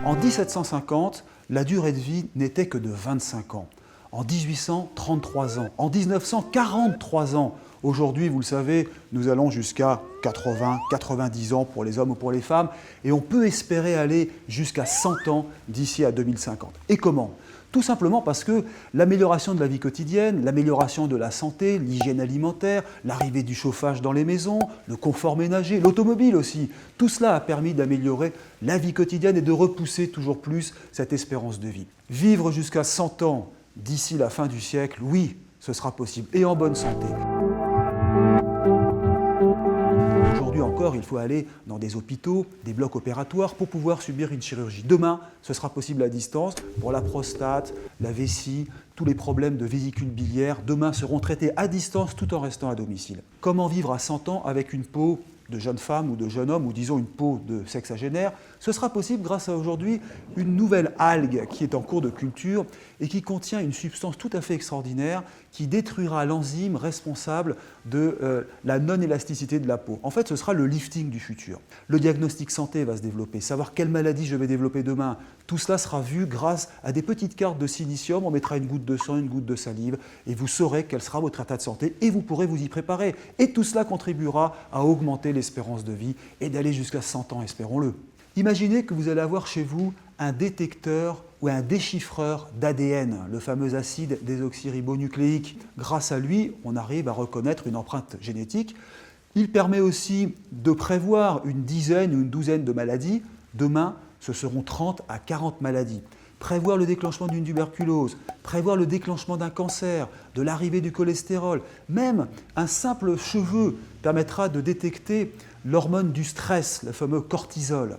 En 1750, la durée de vie n'était que de 25 ans. En 1800, 33 ans. En 1900, 43 ans. Aujourd'hui, vous le savez, nous allons jusqu'à 80, 90 ans pour les hommes ou pour les femmes, et on peut espérer aller jusqu'à 100 ans d'ici à 2050. Et comment ? Tout simplement parce que l'amélioration de la vie quotidienne, l'amélioration de la santé, l'hygiène alimentaire, l'arrivée du chauffage dans les maisons, le confort ménager, l'automobile aussi, tout cela a permis d'améliorer la vie quotidienne et de repousser toujours plus cette espérance de vie. Vivre jusqu'à 100 ans d'ici la fin du siècle, oui, ce sera possible, et en bonne santé. Aujourd'hui encore, il faut aller dans des hôpitaux, des blocs opératoires pour pouvoir subir une chirurgie. Demain, ce sera possible à distance pour la prostate, la vessie, tous les problèmes de vésicule biliaire. Demain seront traités à distance tout en restant à domicile. Comment vivre à 100 ans avec une peau de jeune femme ou de jeune homme, ou disons une peau de sexagénaire, ce sera possible grâce à aujourd'hui une nouvelle algue qui est en cours de culture et qui contient une substance tout à fait extraordinaire qui détruira l'enzyme responsable de la non-élasticité de la peau. En fait, ce sera le lifting du futur. Le diagnostic santé va se développer, savoir quelle maladie je vais développer demain. Tout cela sera vu grâce à des petites cartes de silicium. On mettra une goutte de sang, une goutte de salive et vous saurez quel sera votre état de santé et vous pourrez vous y préparer. Et tout cela contribuera à augmenter l'espérance de vie et d'aller jusqu'à 100 ans, espérons-le. Imaginez que vous allez avoir chez vous un détecteur ou un déchiffreur d'ADN, le fameux acide désoxyribonucléique. Grâce à lui, on arrive à reconnaître une empreinte génétique. Il permet aussi de prévoir une dizaine ou une douzaine de maladies. Demain, ce seront 30 à 40 maladies. Prévoir le déclenchement d'une tuberculose, prévoir le déclenchement d'un cancer, de l'arrivée du cholestérol, même un simple cheveu permettra de détecter l'hormone du stress, le fameux cortisol.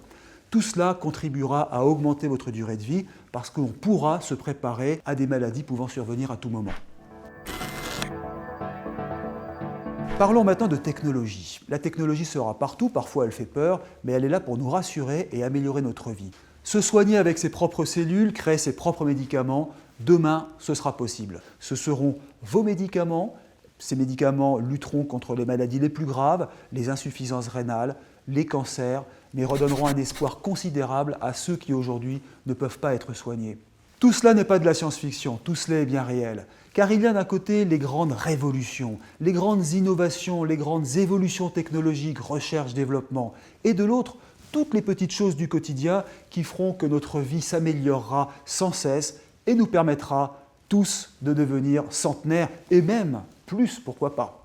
Tout cela contribuera à augmenter votre durée de vie parce qu'on pourra se préparer à des maladies pouvant survenir à tout moment. Parlons maintenant de technologie. La technologie sera partout, parfois elle fait peur, mais elle est là pour nous rassurer et améliorer notre vie. Se soigner avec ses propres cellules, créer ses propres médicaments, demain ce sera possible. Ce seront vos médicaments, ces médicaments lutteront contre les maladies les plus graves, les insuffisances rénales, les cancers, mais redonneront un espoir considérable à ceux qui aujourd'hui ne peuvent pas être soignés. Tout cela n'est pas de la science-fiction, tout cela est bien réel. Car il y a d'un côté les grandes révolutions, les grandes innovations, les grandes évolutions technologiques, recherche, développement, et de l'autre, toutes les petites choses du quotidien qui feront que notre vie s'améliorera sans cesse et nous permettra tous de devenir centenaires et même plus, pourquoi pas.